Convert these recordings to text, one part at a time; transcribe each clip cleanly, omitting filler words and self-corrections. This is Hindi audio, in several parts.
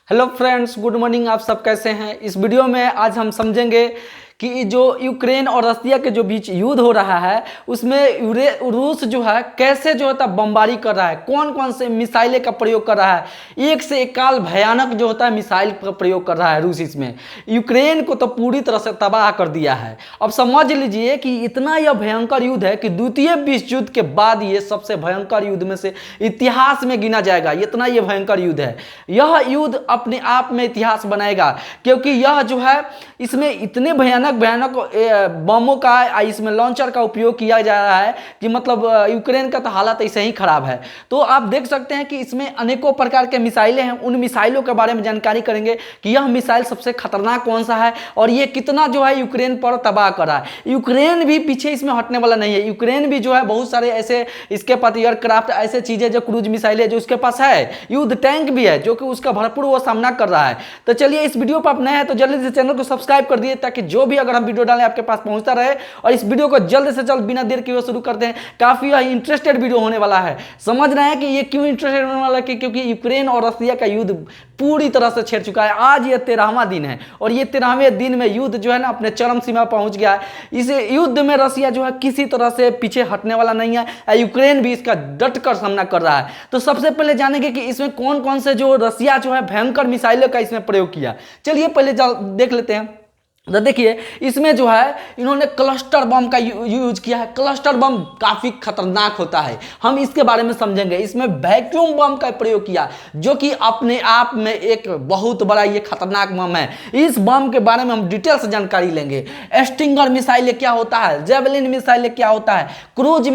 Hello friends, good morning. आप सब कैसे हैं? इस वीडियो में आज हम समझेंगे कि जो यूक्रेन और रसिया के जो बीच युद्ध हो रहा है उसमें रूस जो है कैसे जो होता है बमबारी कर रहा है, कौन कौन से मिसाइलें का प्रयोग कर रहा है। एक से एक काल भयानक जो होता है मिसाइल का प्रयोग कर रहा है रूस। इसमें यूक्रेन को तो पूरी तरह से तबाह कर दिया है। अब समझ लीजिए कि इतना यह भयंकर युद्ध है कि द्वितीय विश्व युद्ध के बाद ये सबसे भयंकर युद्ध में से इतिहास में गिना जाएगा। इतना यह भयंकर युद्ध है। यह युद्ध अपने आप में इतिहास बनाएगा, क्योंकि यह जो है इसमें इतने भयानक बमों का, इसमें लॉन्चर का उपयोग किया जा रहा है कि मतलब यूक्रेन का तो हालत ऐसे ही खराब है। तो आप देख सकते हैं कि इसमें अनेकों प्रकार के मिसाइलें हैं। उन मिसाइलों के बारे में जानकारी करेंगे कि यह मिसाइल सबसे खतरनाक कौन सा है और ये कितना जो है यूक्रेन पर तबाह कर रहा है। यूक्रेन भी पीछे इसमें हटने वाला नहीं है। यूक्रेन भी जो है बहुत सारे ऐसे इसके पास एयरक्राफ्ट, ऐसे चीजें जो क्रूज मिसाइलें जो उसके पास है, युद्ध टैंक भी है जो कि उसका भरपूर वो सामना कर रहा है। तो चलिए, इस वीडियो पर आप नए हैं तो जल्दी से चैनल को सब्सक्राइब कर दिए ताकि जो भी अगर हम वीडियो डालें आपके पास पहुंचता रहे। और इस वीडियो को जल्द से जल्द बिना देर किए शुरू करते हैं। काफी इंटरेस्टेड वीडियो होने वाला है। समझ रहे हैं कि ये क्यों इंटरेस्टेड होने वाला है? क्योंकि यूक्रेन और रसिया का युद्ध पूरी तरह से छेड़ चुका है। आज ये 13वां दिन है और ये 13वें दिन में युद्ध जो है ना अपने चरम सीमा पहुंच गया है। इस युद्ध में रसिया जो है किसी तरह से पीछे हटने वाला नहीं है। यूक्रेन भी इसका डटकर सामना कर रहा है। तो सबसे पहले जानेंगे कि इसमें कौन कौन से जो रसिया जो है भयंकर मिसाइलों का इसमें प्रयोग किया। चलिए पहले देख लेते हैं। तो देखिए, इसमें जो है इन्होंने क्लस्टर बम का यूज किया है। क्लस्टर बम काफी खतरनाक होता है, हम इसके बारे में समझेंगे। इसमें वैक्यूम बम का प्रयोग किया जो कि अपने आप में एक बहुत बड़ा ये खतरनाक बम है। इस बम के बारे में हम डिटेल से जानकारी लेंगे। स्टिंगर मिसाइल क्या होता है, जेवलिन मिसाइल क्या होता है, क्रूज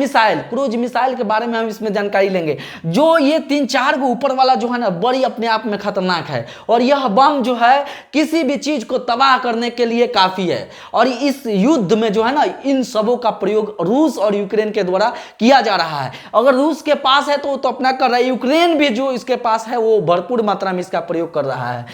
मिसाइल के बारे में हम इसमें जानकारी लेंगे। जो ये 3-4 को ऊपर वाला जो है ना बड़ी अपने आप में खतरनाक है और यह बम जो है किसी भी चीज को तबाह करने के लिए काफी है। और इस युद्ध में जो है ना इन सबों का प्रयोग रूस और यूक्रेन के द्वारा किया जा रहा है। अगर रूस के पास है तो अपना कर रहा है, यूक्रेन भी जो इसके पास है वो भरपूर मात्रा में इसका प्रयोग कर रहा है।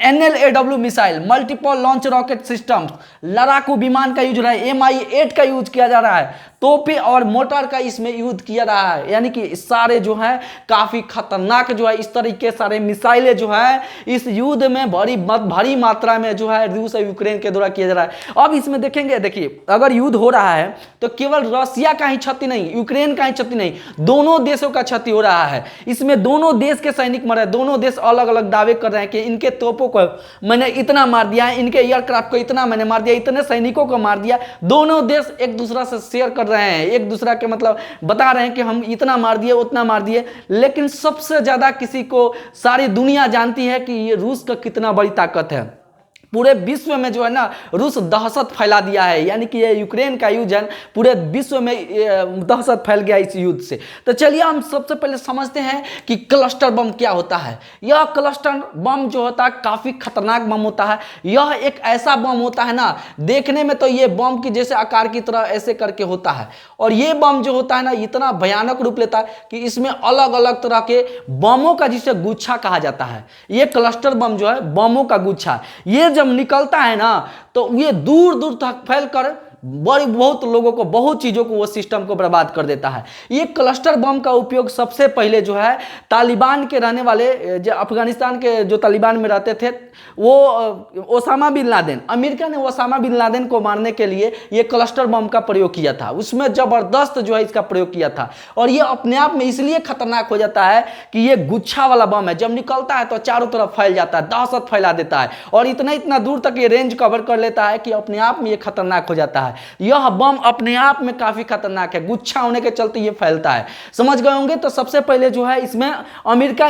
NLAW missile, multiple launch rocket system, लड़ाकू विमान का यूज रहा है, Mi-8 का यूज किया जा रहा है, तोपे और मोटर का इसमें यूज किया रहा है। यानी कि सारे जो है काफी खतरनाक जो है इस तरीके सारे मिसाइलें जो है इस युद्ध में भारी मात्रा में जो है रूस और यूक्रेन के द्वारा किया जा रहा है। अब इसमें देखेंगे, देखिए अगर युद्ध हो रहा है तो केवल रसिया का ही क्षति नहीं, यूक्रेन का ही क्षति नहीं, दोनों देशों का क्षति हो रहा है। इसमें दोनों देश के सैनिक मर रहे हैं। दोनों देश अलग अलग दावे कर रहे हैं कि इनके तोपों को मैंने इतना मार दिया है, इनके एयरक्राफ्ट को इतना मैंने मार दिया, इतने सैनिकों को मार दिया। दोनों देश एक दूसरा से शेयर कर रहे हैं, एक दूसरा के मतलब बता रहे हैं कि हम इतना मार दिए उतना मार दिए। लेकिन सबसे ज्यादा किसी को सारी दुनिया जानती है कि ये रूस का कितना बड़ी ताकत है। पूरे विश्व में जो है ना रूस दहशत फैला दिया है। यानी कि ये यूक्रेन का युद्ध है पूरे विश्व में दहशत फैल गया इस युद्ध से। तो चलिए हम सबसे पहले समझते हैं कि क्लस्टर बम क्या होता है। यह क्लस्टर बम जो होता है काफी खतरनाक बम होता है। यह एक ऐसा बम होता है ना, देखने में तो ये बम की जैसे आकार की तरह ऐसे करके होता है और ये बम जो होता है ना इतना भयानक रूप लेता है कि इसमें अलग अलग तरह के बमों का जिसे गुच्छा कहा जाता है। ये क्लस्टर बम जो है बमों का गुच्छा, ये जब निकलता है ना तो ये दूर दूर तक फैलकर बहुत लोगों को, बहुत चीजों को, वो सिस्टम को बर्बाद कर देता है। ये क्लस्टर बम का उपयोग सबसे पहले जो है तालिबान के रहने वाले, जो अफगानिस्तान के जो तालिबान में रहते थे, वो ओसामा बिन लादेन, अमेरिका ने ओसामा बिन लादेन को मारने के लिए ये क्लस्टर बम का प्रयोग किया था। उसमें जबरदस्त जो है इसका प्रयोग किया था और ये अपने आप में इसलिए खतरनाक हो जाता है कि ये गुच्छा वाला बम है। जब निकलता है तो चारों तरफ फैल जाता है, दहशत फैला देता है और इतना दूर तक ये रेंज कवर कर लेता है कि अपने आप में ये खतरनाक हो जाता है। यह बम अपने आप में काफी खतरनाक है, गुच्छा होने के चलते ये फैलता है। समझ गए होंगे। तो सबसे पहले जो है इसमें अमेरिका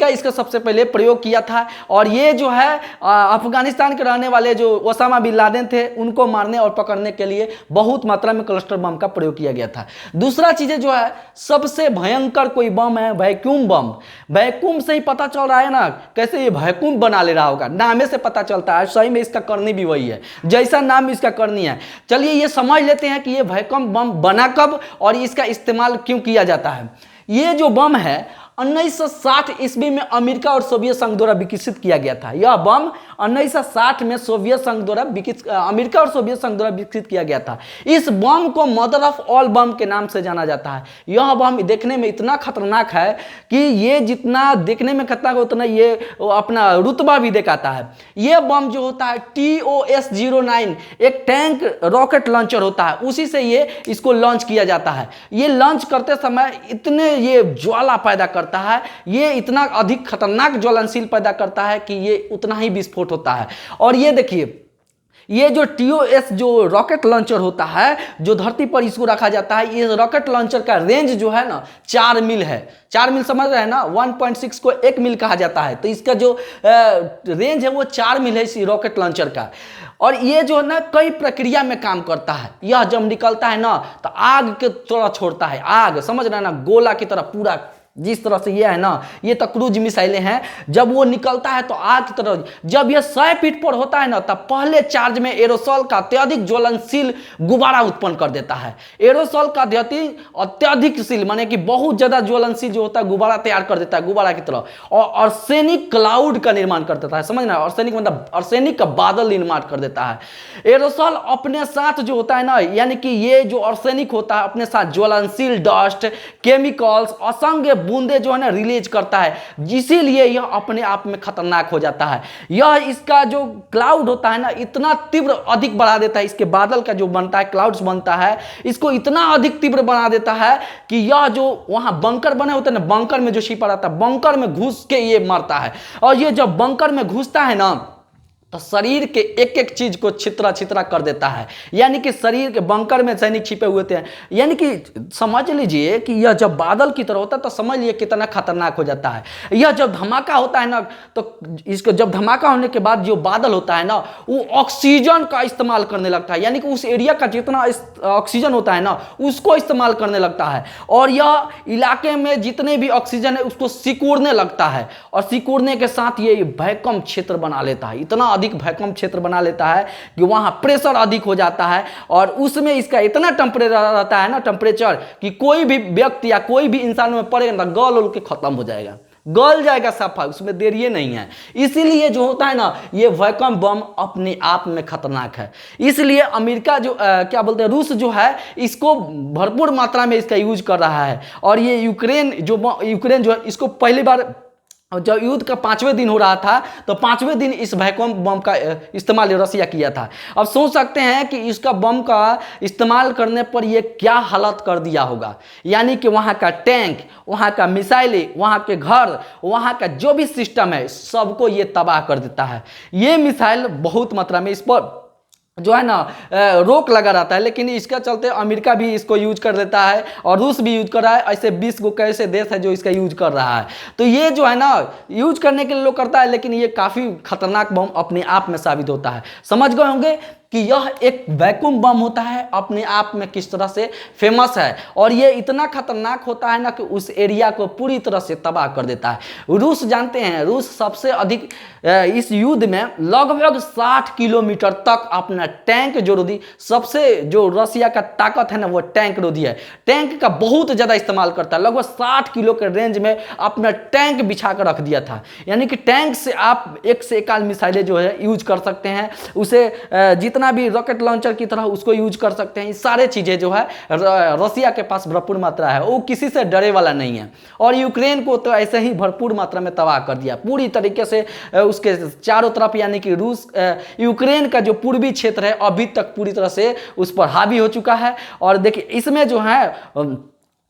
इसका सबसे पहले प्रयोग किया था और ये जो है अफगानिस्तान के रहने वाले जो ओसामा बिन लादेन थे उनको मारने और पकड़ने के लिए बहुत मात्रा में क्लस्टर बम का प्रयोग किया गया था। दूसरा चीजें जो है सबसे भयंकर कोई बम है वैक्यूम बम। वैक्यूम से ही पता चल रहा है ना कैसे ये वैक्यूम बना ले रहा होगा, नामे से पता चलता है। सही में इसका करनी भी वही है, जैसा नाम इसका करनी है। चलिए ये समझ लेते हैं कि ये वैक्यूम बम बना कब और इसका इस्तेमाल क्यों किया जाता है। ये जो बम है 1960 ईस्वी में अमेरिका और सोवियत संघ द्वारा विकसित किया गया था। यह बम 1960 में सोवियत संघ द्वारा अमेरिका और सोवियत संघ द्वारा विकसित किया गया था। इस बम को मदर ऑफ ऑल बम के नाम से जाना जाता है। यह बम देखने में इतना खतरनाक है कि ये जितना देखने में खतरनाक है उतना ये अपना रुतबा भी दिखाता है। यह बम जो होता है TOS-09 एक टैंक रॉकेट लॉन्चर होता है, उसी से ये इसको लॉन्च किया जाता है। ये लॉन्च करते समय इतने ये ज्वाला पैदा करता है, ये इतना अधिक खतरनाक ज्वलनशील पैदा करता है कि ये उतना ही विस्फोट होता है। और ये देखिए, ये जो TOS जो रॉकेट लॉन्चर होता है, जो धरती पर इसको रखा जाता है, ये रॉकेट लॉन्चर का रेंज जो है ना 4 मील है। 4 मील समझ रहे हैं ना, 1.6 को 1 मील कहा जाता है, तो इसका जो रेंज है वो 4 मील है इस रॉकेट लॉन्चर का। और ये जो है ना कई प्रक्रिया में काम करता है। यह जब निकलता है ना तो आग के तरह छोड़ता है, आग समझ रहे हैं ना, गोला की तरह पूरा, जिस तरह से ये है ना, ये तो क्रूज मिसाइलें हैं, जब वो निकलता है तो आग की तरह। जब ये 100 फीट पर होता है ना तब पहले चार्ज में एरोसॉल का अत्यधिक ज्वलनशील गुब्बारा उत्पन्न कर देता है। एरोसॉल का अत्यधिकशील माने कि बहुत ज्यादा ज्वलनशील जो होता है गुब्बारा तैयार कर देता है, गुब्बारा की तरह, और आर्सेनिक क्लाउड का निर्माण कर देता है। समझना, आर्सेनिक मतलब आर्सेनिक का बादल निर्माण कर देता है। एरोसॉल अपने साथ जो होता है ना, यानी कि ये जो आर्सेनिक होता है अपने साथ ज्वलनशील डस्ट, केमिकल्स, असंख्य बूंदे जो है ना रिलीज करता है, इसीलिए यह अपने आप में खतरनाक हो जाता है। यह इसका जो क्लाउड होता है ना इतना तीव्र अधिक बढ़ा देता है, इसके बादल का जो बनता है, क्लाउड्स बनता है, इसको इतना अधिक तीव्र बना देता है कि यह जो वहां बंकर बने होते हैं ना, बंकर में जो शिपर आता है, बंकर में घुस के ये मरता है। और ये जब बंकर में घुसता है ना तो शरीर के एक एक चीज को छितरा छितरा कर देता है। यानी कि शरीर के बंकर में सैनिक छिपे हुए थे, यानी कि समझ लीजिए कि यह जब बादल की तरह होता है तो समझ लीजिए कितना खतरनाक हो जाता है। यह जब धमाका होता है ना तो इसको जब धमाका होने के बाद जो बादल होता है ना वो ऑक्सीजन का इस्तेमाल करने लगता है, यानी कि उस एरिया का जितना ऑक्सीजन होता है ना उसको इस्तेमाल करने लगता है। और यह इलाके में जितने भी ऑक्सीजन है उसको सिकुड़ने लगता है, और सिकुड़ने के साथ ये वैक्यूम क्षेत्र बना लेता है, इतना अधिक वैक्यूम क्षेत्र बना लेता है कि वहां प्रेशर अधिक हो जाता है, और उसमें इसका इतना टेम्परेचर रहता है ना, टेम्परेचर, कि कोई भी व्यक्ति या कोई भी इंसान में पड़ेगा ना गल उल के खत्म हो जाएगा, गल जाएगा सफा, उसमें देर ये नहीं है। इसीलिए जो होता है ना ये वैक्यूम बम अपने आप में खतरनाक है। इसलिए अमेरिका जो क्या बोलते हैं, रूस जो है इसको भरपूर मात्रा में इसका यूज कर रहा है। और ये यूक्रेन जो है इसको पहली बार जब युद्ध का 5वें दिन हो रहा था तो 5वें दिन इस वैक्यूम बम का इस्तेमाल रसिया किया था। अब सोच सकते हैं कि इसका बम का इस्तेमाल करने पर ये क्या हालत कर दिया होगा, यानी कि वहाँ का टैंक, वहाँ का मिसाइलें, वहाँ के घर, वहाँ का जो भी सिस्टम है सबको ये तबाह कर देता है। ये मिसाइल बहुत मात्रा में इस पर जो है ना रोक लगा रहता है, लेकिन इसका चलते अमेरिका भी इसको यूज कर लेता है और रूस भी यूज कर रहा है। ऐसे 20 को कैसे देश है जो इसका यूज कर रहा है। तो ये जो है ना यूज करने के लिए लोग करता है, लेकिन ये काफ़ी खतरनाक बम अपने आप में साबित होता है। समझ गए होंगे कि यह एक वैक्यूम बम होता है, अपने आप में किस तरह से फेमस है, और ये इतना खतरनाक होता है ना कि उस एरिया को पूरी तरह से तबाह कर देता है। रूस जानते हैं, रूस सबसे अधिक इस युद्ध में लगभग 60 किलोमीटर तक अपना टैंक जो रोधी, सबसे जो रसिया का ताकत है ना वो टैंक रोधी है, टैंक का बहुत ज़्यादा इस्तेमाल करता है। लगभग 60 किलो के रेंज में अपना टैंक बिछा कर रख दिया था, यानी कि टैंक से आप एक से एक मिसाइलें जो है यूज कर सकते हैं, उसे जितना भी रॉकेट लॉन्चर की तरह उसको यूज कर सकते हैं। ये सारे चीजें जो है रसिया के पास भरपूर मात्रा है, वो किसी से डरे वाला नहीं है। और यूक्रेन को तो ऐसे ही भरपूर मात्रा में तबाह कर दिया पूरी तरीके से, उसके चारों तरफ, यानी कि रूस यूक्रेन का जो पूर्वी क्षेत्र है अभी तक पूरी तरह से उस पर हावी हो चुका है। और देखिए इसमें जो है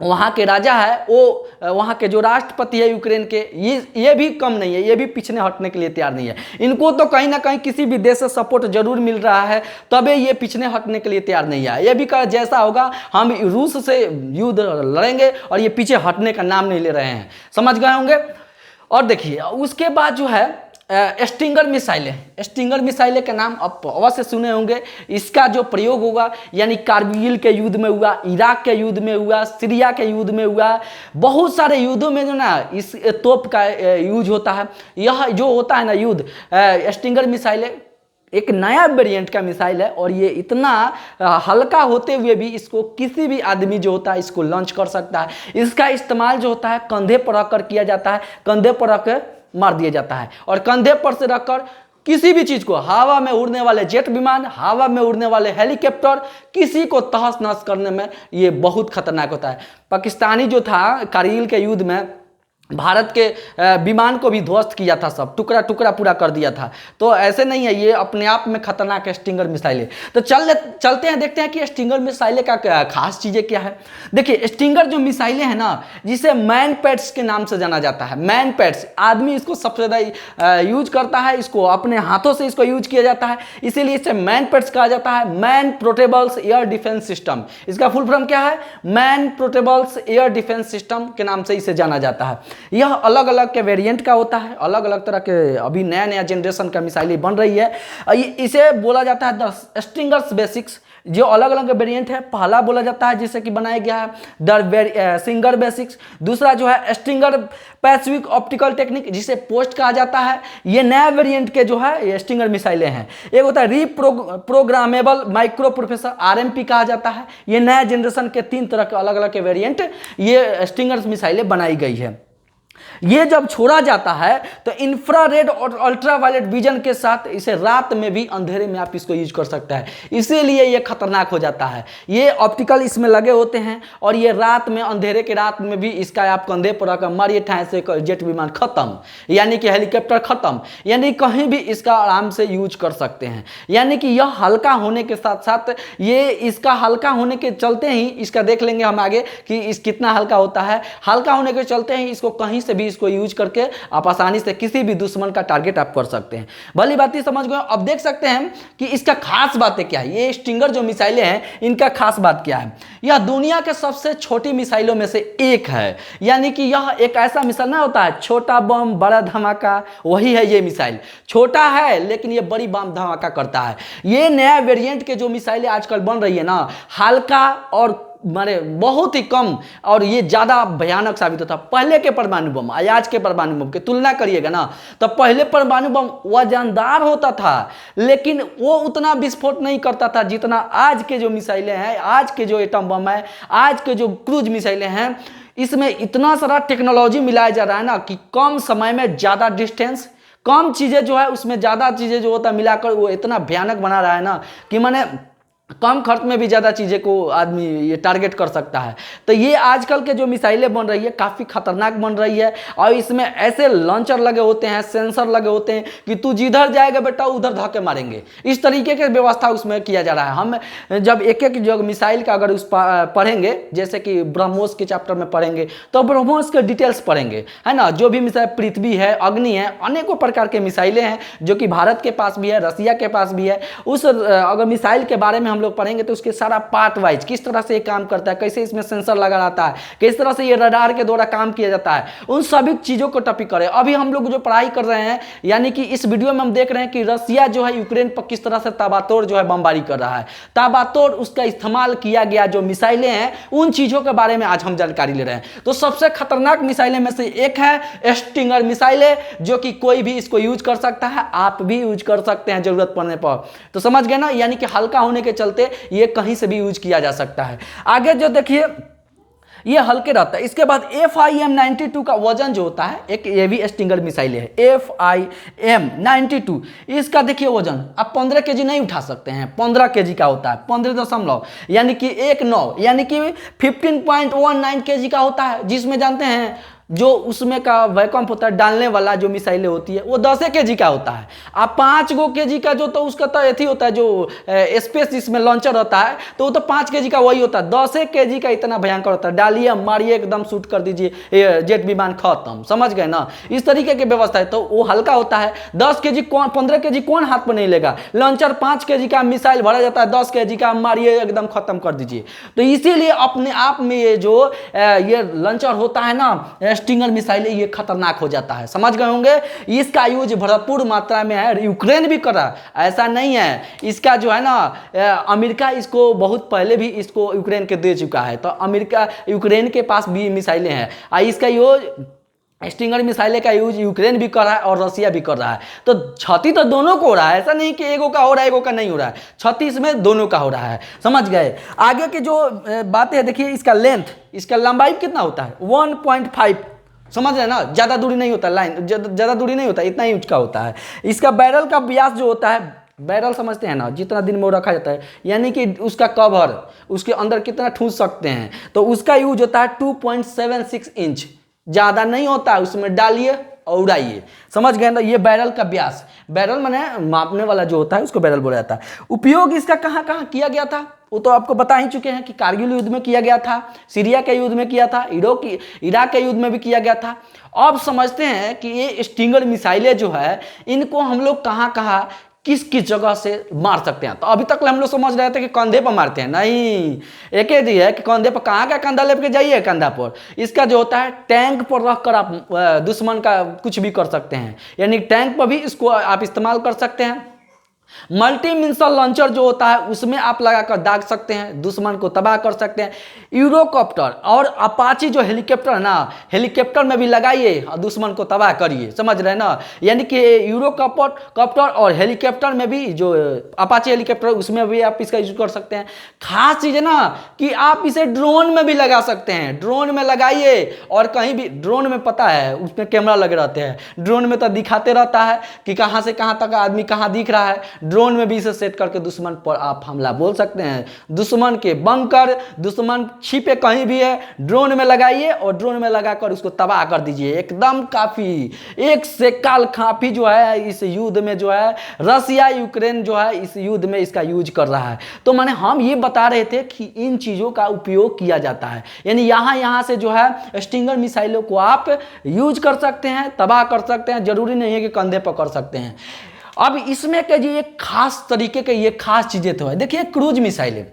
वहाँ के राजा है, वो वहाँ के जो राष्ट्रपति है यूक्रेन के, ये भी कम नहीं है, ये भी पीछे हटने के लिए तैयार नहीं है। इनको तो कहीं ना कहीं किसी भी देश से सपोर्ट जरूर मिल रहा है, तबे ये पीछे हटने के लिए तैयार नहीं है। ये भी कहा जैसा होगा हम रूस से युद्ध लड़ेंगे, और ये पीछे हटने का नाम नहीं ले रहे हैं। समझ गए होंगे। और देखिए उसके बाद जो है स्टिंगर मिसाइलें का नाम आप अवश्य सुने होंगे। इसका जो प्रयोग होगा यानी कारगिल के युद्ध में हुआ, इराक के युद्ध में हुआ, सीरिया के युद्ध में हुआ, बहुत सारे युद्धों में जो ना इस तोप का यूज होता है। यह जो होता है ना युद्ध, स्टिंगर मिसाइलें एक नया वेरिएंट का मिसाइल है और ये इतना हल्का होते हुए भी इसको किसी भी आदमी जो होता है इसको लॉन्च कर सकता है। इसका इस्तेमाल जो होता है कंधे पर रखकर किया जाता है, कंधे पर रखकर मार दिया जाता है और कंधे पर से रखकर किसी भी चीज को, हवा में उड़ने वाले जेट विमान, हवा में उड़ने वाले हेलीकॉप्टर, किसी को तहस नहस करने में ये बहुत खतरनाक होता है। पाकिस्तानी जो था कारगिल के युद्ध में भारत के विमान को भी ध्वस्त किया था, सब टुकड़ा टुकड़ा पूरा कर दिया था। तो ऐसे नहीं है, ये अपने आप में खतरनाक स्टिंगर मिसाइलें। तो चलते हैं, देखते हैं कि स्टिंगर मिसाइलें का खास चीज़ें क्या है। देखिए स्टिंगर जो मिसाइलें हैं ना, जिसे मैन पैड्स के नाम से जाना जाता है। मैन पैड्स, आदमी इसको सबसे ज़्यादा यूज करता है, इसको अपने हाथों से इसको यूज किया जाता है, इसीलिए इसे मैन पैड्स कहा जाता है। मैन पोर्टेबल्स एयर डिफेंस सिस्टम, इसका फुल फॉर्म क्या है? मैन पोर्टेबल्स एयर डिफेंस सिस्टम के नाम से इसे जाना जाता है। यह अलग अलग के वेरिएंट का होता है, अलग अलग तरह के अभी नया नया जनरेशन का मिसाइलें बन रही है। इसे बोला जाता है द स्टिंगर्स बेसिक्स, जो अलग अलग वेरिएंट है। पहला बोला जाता है जिसे कि बनाया गया है द सिंगर बेसिक्स, दूसरा जो है स्टिंगर पैसिफिक ऑप्टिकल टेक्निक जिसे पोस्ट कहा जाता है। ये नया वेरिएंट के जो है ये स्टिंगर मिसाइलें हैं। एक होता है रीप्रोग्रामेबल माइक्रो प्रोसेसर, आरएमपी कहा जाता है। ये नया जनरेशन के 3 तरह के अलग अलग के वेरिएंट ये स्टिंगर मिसाइलें बनाई गई है। ये जब छोड़ा जाता है तो इंफ्रारेड और अल्ट्रावायलेट विजन के साथ इसे रात में भी, अंधेरे में आप इसको यूज कर सकता है, इसीलिए ये खतरनाक हो जाता है। ये ऑप्टिकल इसमें लगे होते हैं और ये रात में, अंधेरे के रात में भी इसका आप कंधे पर रखकर मारिए ठाए से जेट विमान खत्म, यानी कि हेलीकॉप्टर खत्म, यानी कहीं भी इसका आराम से यूज कर सकते हैं। यानी कि यह हल्का होने के साथ साथ, ये इसका हल्का होने के चलते ही, इसका देख लेंगे हम आगे कि इस कितना हल्का होता है। हल्का होने के चलते ही इसको कहीं से भी इसको यूज करके आप आसानी से किसी भी दुश्मन का टारगेट आप कर सकते हैं। भली बात ही समझ गए। अब देख सकते हैं कि इसका खास बातें क्या है। ये स्टिंगर जो मिसाइलें हैं इनका खास बात क्या है। यह दुनिया के सबसे छोटी मिसाइलों में से एक है। यानी कि यह एक ऐसा मिसाइल ना होता है छोटा बम बड़ा धमाका, वही है ये मिसाइल। छोटा है लेकिन ये बड़ी बम धमाका करता है। ये नया वेरिएंट के जो मिसाइलें आजकल बन रही है ना, हल्का और माने बहुत ही कम और ये ज़्यादा भयानक साबित होता है। पहले के परमाणु बम आज के परमाणु बम के तुलना करिएगा ना, तो पहले परमाणु बम वजनदार होता था लेकिन वो उतना विस्फोट नहीं करता था जितना आज के जो मिसाइलें हैं, आज के जो एटम बम है, आज के जो क्रूज मिसाइलें हैं, इसमें इतना सारा टेक्नोलॉजी मिलाया जा रहा है ना कि कम समय में ज़्यादा डिस्टेंस, कम चीज़ें जो है उसमें ज़्यादा चीज़ें जो होता है मिलाकर वो इतना भयानक बना रहा है ना कि माने कम खर्च में भी ज़्यादा चीज़ें को आदमी ये टारगेट कर सकता है। तो ये आजकल के जो मिसाइलें बन रही है काफ़ी खतरनाक बन रही है और इसमें ऐसे लॉन्चर लगे होते हैं, सेंसर लगे होते हैं कि तू जिधर जाएगा बेटा उधर धक्के मारेंगे। इस तरीके की व्यवस्था उसमें किया जा रहा है। हम जब एक एक जो मिसाइल का अगर उस पढ़ेंगे, जैसे कि ब्रह्मोस के चैप्टर में पढ़ेंगे तो ब्रह्मोस के डिटेल्स पढ़ेंगे, है ना। जो भी मिसाइल, पृथ्वी है, अग्नि है, अनेकों प्रकार के मिसाइलें हैं जो कि भारत के पास भी है, रसिया के पास भी है। उस अगर मिसाइल के बारे में हम लोग पढ़ेंगे तो उसके सारा पार्ट वाइज किस तरह से ये काम करता है, कैसे इसमें सेंसर लगा रहता है, किस तरह से ये रडार के द्वारा काम किया जाता है, उन सभी चीजों को टॉपिक करें। अभी हम लोग जो पढ़ाई कर रहे हैं, यानी कि इस वीडियो में हम देख रहे हैं कि रसिया जो है यूक्रेन पर किस तरह से ताबड़तोड़ जो है बमबारी कर रहा है, ताबड़तोड़ उसका इस्तेमाल किया गया जो मिसाइलें हैं, उन चीजों के बारे में आज हम जानकारी ले रहे हैं। तो सबसे खतरनाक मिसाइलें में से एक है स्टिंगर मिसाइलें, जो कि कोई भी इसको यूज कर सकता है, आप भी यूज कर सकते हैं जरूरत पड़ने पर। तो समझ गए ना, यानी कि हल्का होने के चलते ये कहीं से भी यूज किया जा सकता है। आगे जो देखिए ये हल्के रहता है। इसके बाद FIM-92 का वजन जो होता है, एक ये भी स्टिंगर मिसाइल है FIM-92, इसका देखिए वजन आप 15 kg नहीं उठा सकते हैं, 15 kg का होता है, 15 यानी कि 19 यानी कि 15.19 kg का होता है। जिसमें जानते हैं जो उसमें का वैकम्प होता है, डालने वाला जो मिसाइलें होती है वो 10 kg का होता है। आप 5 kg का जो तो उसका तो एथी होता है, जो स्पेस इसमें लॉन्चर होता है तो वो तो 5 kg का वही होता है। 10 kg का इतना भयंकर होता है, डालिए मारिए एकदम शूट कर दीजिए, जेट विमान खत्म। समझ गए ना, इस तरीके की व्यवस्था है। तो वो हल्का होता है। 10 kg कौन, 15 kg कौन हाथ पर नहीं लेगा। लॉन्चर 5 kg का मिसाइल भरा जाता है, 10 kg का मारिए एकदम खत्म कर दीजिए। तो इसीलिए अपने आप में ये जो ये लॉन्चर होता है ना, स्टिंगर मिसाइल, ये खतरनाक हो जाता है। समझ गए होंगे। इसका यूज भरपूर मात्रा में है, यूक्रेन भी कर रहा है, ऐसा नहीं है। इसका जो है ना, अमेरिका इसको बहुत पहले भी इसको यूक्रेन के दे चुका है। तो अमेरिका, यूक्रेन के पास भी मिसाइलें हैं। इसका यूज स्टिंगर मिसाइलें का यूज यूक्रेन भी कर रहा है और रसिया भी कर रहा है। तो क्षति तो दोनों को हो रहा है, ऐसा नहीं कि एगो का हो रहा है एगो का नहीं हो रहा है, क्षति इसमें दोनों का हो रहा है। समझ गए। आगे की जो बातें है देखिए, इसका लेंथ, इसका लंबाई कितना होता है 1.5, समझ रहे हैं ना, ज़्यादा दूरी नहीं होता, लाइन ज़्यादा दूरी नहीं होता, इतना ही ऊंचा होता है। इसका बैरल का व्यास जो होता है, बैरल समझते हैं ना, जितना दिन में वो रखा जाता है, यानी कि उसका कवर, उसके अंदर कितना ठूस सकते हैं, तो उसका यूज होता है 2.76 इंच, ज़्यादा नहीं होता है, उसमें डालिए और उड़ाइए। समझ गए ना, ये बैरल का व्यास, बैरल माने मापने वाला जो होता है उसको बैरल बोला जाता है। उपयोग इसका कहाँ कहाँ किया गया था वो तो आपको बता ही चुके हैं कि कारगिल युद्ध में किया गया था, सीरिया के युद्ध में किया था, इराक के युद्ध में भी किया गया था। अब समझते हैं कि ये स्टिंगर मिसाइलें जो है इनको हम लोग कहाँ कहाँ किस किस जगह से मार सकते हैं। तो अभी तक हम लोग समझ रहे थे कि कंधे पर मारते हैं, नहीं, एक ही है कि कंधे पर, कहाँ का कंधा लेके जाइए कंधा पर, इसका जो होता है टैंक पर रख कर आप दुश्मन का कुछ भी कर सकते हैं, यानी टैंक पर भी इसको आप इस्तेमाल कर सकते हैं। मल्टी मिसाइल लॉन्चर जो होता है उसमें आप लगाकर दाग सकते हैं, दुश्मन को तबाह कर सकते हैं। यूरोकॉप्टर और अपाची जो हेलीकॉप्टर है ना, हेलीकॉप्टर में भी लगाइए और दुश्मन को तबाह करिए। समझ रहे हैं ना, यानी कि यूरोकॉप्टर और हेलीकॉप्टर में भी, जो अपाची हेलीकॉप्टर उसमें भी आप इसका यूज कर सकते हैं। खास चीज़ है ना कि आप इसे ड्रोन में भी लगा सकते हैं, ड्रोन में लगाइए और कहीं भी, ड्रोन में पता है उसमें कैमरा लगे रहते हैं, ड्रोन में तो दिखाते रहता है कि कहाँ से कहाँ तक आदमी कहाँ दिख रहा है, ड्रोन में भी इसे सेट करके दुश्मन पर आप हमला बोल सकते हैं। दुश्मन के बंकर, दुश्मन छिपे कहीं भी है, ड्रोन में लगाइए और ड्रोन में लगाकर उसको तबाह कर दीजिए, एकदम काफी, एक से काल काफी जो है इस युद्ध में जो है रसिया यूक्रेन जो है इस युद्ध में इसका यूज कर रहा है। तो माने हम ये बता रहे थे कि इन चीजों का उपयोग किया जाता है, यानी यहां से जो है स्टिंगर मिसाइलों को आप यूज कर सकते हैं, तबाह कर सकते हैं, जरूरी नहीं है कि कंधे पर कर सकते हैं। अब इसमें के जी एक खास तरीके के ये खास चीजें तो है, देखिए क्रूज मिसाइलें,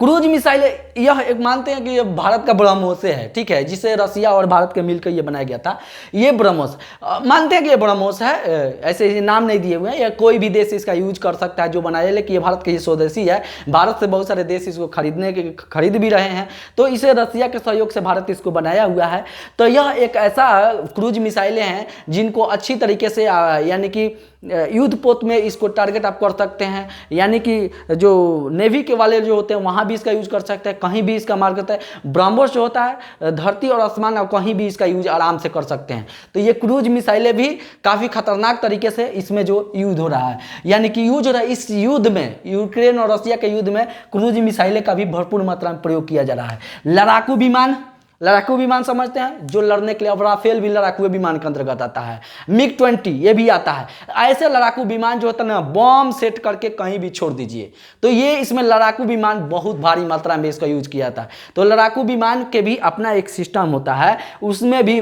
क्रूज मिसाइल यह एक मानते हैं कि यह भारत का ब्रह्मोस है, ठीक है, जिसे रसिया और भारत के मिलकर ये बनाया गया था। ये ब्रह्मोस मानते हैं कि ये ब्रह्मोस है, ऐसे नाम नहीं दिए हुए हैं, या कोई भी देश इसका यूज कर सकता है जो बनाया, लेकिन ये भारत के ही स्वदेशी है। भारत से बहुत सारे देश इसको खरीद भी रहे हैं, तो इसे रसिया के सहयोग से भारत इसको बनाया हुआ है। तो यह एक ऐसा क्रूज मिसाइलें हैं जिनको अच्छी तरीके से यानी कि युद्ध पोत में इसको टारगेट आप कर सकते हैं, यानी कि जो नेवी के वाले जो होते हैं वहाँ भी इसका यूज कर सकते हैं, कहीं भी इसका मार करता है। ब्रह्मोस जो होता है धरती और आसमान और कहीं भी इसका यूज आराम से कर सकते हैं। तो ये क्रूज मिसाइलें भी काफ़ी खतरनाक तरीके से इसमें जो युद्ध हो रहा है, यानी कि यूज हो रहा है, इस युद्ध में यूक्रेन और रसिया के युद्ध में क्रूज मिसाइलें का भी भरपूर मात्रा में प्रयोग किया जा रहा है। लड़ाकू विमान, लड़ाकू विमान समझते हैं, जो लड़ने के लिए, अब राफेल भी लड़ाकू विमान के अंतर्गत आता है, MiG-20 ये भी आता है। ऐसे लड़ाकू विमान जो होता है ना, बम सेट करके कहीं भी छोड़ दीजिए, तो ये इसमें लड़ाकू विमान बहुत भारी मात्रा में इसका यूज किया था। तो लड़ाकू विमान के भी अपना एक सिस्टम होता है, उसमें भी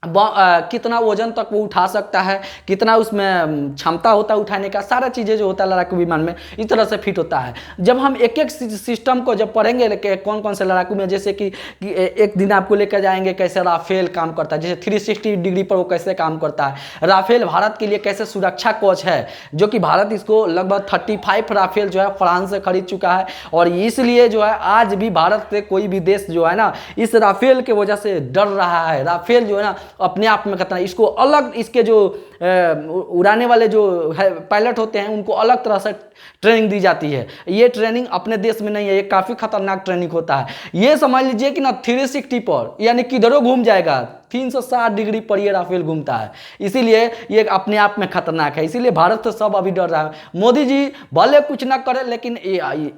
कितना वजन तक वो उठा सकता है, कितना उसमें क्षमता होता है उठाने का, सारा चीज़ें जो होता है लड़ाकू विमान में इस तरह से फिट होता है। जब हम एक एक सिस्टम को जब पढ़ेंगे कौन कौन से लड़ाकू में, जैसे कि एक दिन आपको लेकर जाएंगे कैसे राफेल काम करता है, जैसे 360 डिग्री पर वो कैसे काम करता है। राफेल भारत के लिए कैसे सुरक्षा कवच है, जो कि भारत इसको लगभग 35 राफेल जो है फ्रांस से खरीद चुका है, और इसलिए जो है आज भी भारत से कोई भी देश जो है ना इस राफेल के वजह से डर रहा है। राफेल जो है ना अपने आप में खतरा, इसको अलग, इसके जो उड़ाने वाले जो पायलट होते हैं उनको अलग तरह से ट्रेनिंग दी जाती है। ये ट्रेनिंग अपने देश में नहीं है, ये काफ़ी खतरनाक ट्रेनिंग होता है। ये समझ लीजिए कि ना 360 पर, यानी किधरों घूम जाएगा, 360 डिग्री पर ये राफेल घूमता है, इसीलिए ये अपने आप में खतरनाक है। इसीलिए भारत से सब अभी डर रहा है। मोदी जी भले कुछ ना करे, लेकिन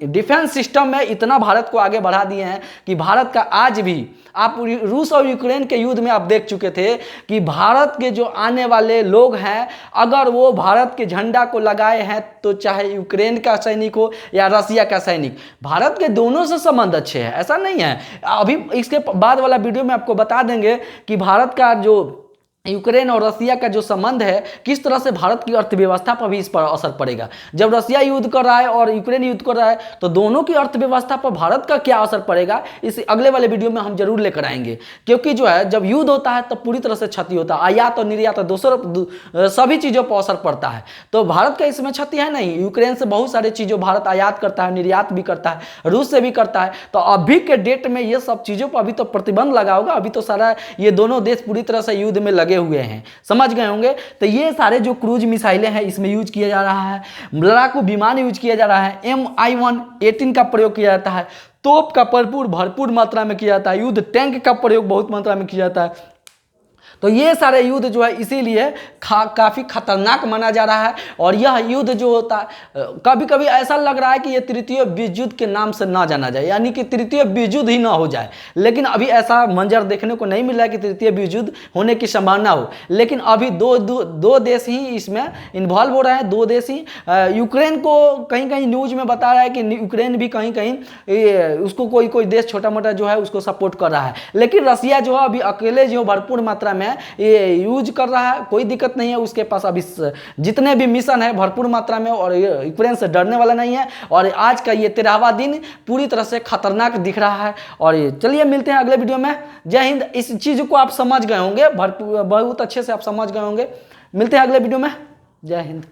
डिफेंस सिस्टम में इतना भारत को आगे बढ़ा दिए हैं कि भारत का आज भी, आप रूस और यूक्रेन के युद्ध में आप देख चुके थे कि भारत के जो आने वाले लोग हैं, अगर वो भारत के झंडा को लगाए हैं, तो चाहे यूक्रेन का सैनिक हो या रसिया का सैनिक, भारत के दोनों से संबंध अच्छे हैं, ऐसा नहीं है। अभी इसके बाद वाला वीडियो में आपको बता देंगे कि भारत का जो यूक्रेन और रसिया का जो संबंध है, किस तरह से भारत की अर्थव्यवस्था पर भी इस पर असर पड़ेगा। जब रसिया युद्ध कर रहा है और यूक्रेन युद्ध कर रहा है तो दोनों की अर्थव्यवस्था पर भारत का क्या असर पड़ेगा, इस अगले वाले वीडियो में हम जरूर लेकर आएंगे। क्योंकि जो है जब युद्ध होता है तब पूरी तरह से क्षति होता है, आयात और निर्यात सभी चीज़ों पर असर पड़ता है। तो भारत का इसमें क्षति है नहीं, यूक्रेन से बहुत सारी चीज़ों भारत आयात करता है, निर्यात भी करता है, रूस से भी करता है। तो अभी के डेट में ये सब चीज़ों पर अभी तो प्रतिबंध लगा होगा, अभी तो सारा ये दोनों देश पूरी तरह से युद्ध में लगे हुए हैं, समझ गए होंगे। तो ये सारे जो क्रूज मिसाइलें हैं इसमें यूज किया जा रहा है, लड़ाकू विमान यूज किया जा रहा है, MI-118 का प्रयोग किया जाता है, तोप का भरपूर मात्रा में किया जाता है, युद्ध टैंक का प्रयोग बहुत मात्रा में किया जाता है। तो ये सारे युद्ध जो है इसीलिए काफ़ी खतरनाक माना जा रहा है। और यह युद्ध जो होता है कभी कभी ऐसा लग रहा है कि ये तृतीय विश्व युद्ध के नाम से ना जाना जाए, यानी कि तृतीय विश्व युद्ध ही ना हो जाए। लेकिन अभी ऐसा मंजर देखने को नहीं मिल रहा है कि तृतीय विश्व युद्ध होने की संभावना हो। लेकिन अभी दो देश ही इसमें इन्वॉल्व हो रहे हैं, दो देश ही। यूक्रेन को कहीं कहीं न्यूज में बता रहा है कि यूक्रेन भी कहीं कहीं उसको कोई देश छोटा मोटा जो है उसको सपोर्ट कर रहा है। लेकिन रसिया जो है अभी अकेले जो भरपूर मात्रा में ये यूज कर रहा है, कोई दिक्कत नहीं है उसके पास। अभी जितने भी मिशन है भरपूर मात्रा में, और यूक्रेन से डरने वाला नहीं है। और आज का ये 13वां दिन पूरी तरह से खतरनाक दिख रहा है। और चलिए मिलते हैं अगले वीडियो में। जय हिंद। इस चीज को आप समझ गए होंगे, बहुत अच्छे से आप समझ गए होंगे। मिलते हैं अगले वीडियो में। जय हिंद।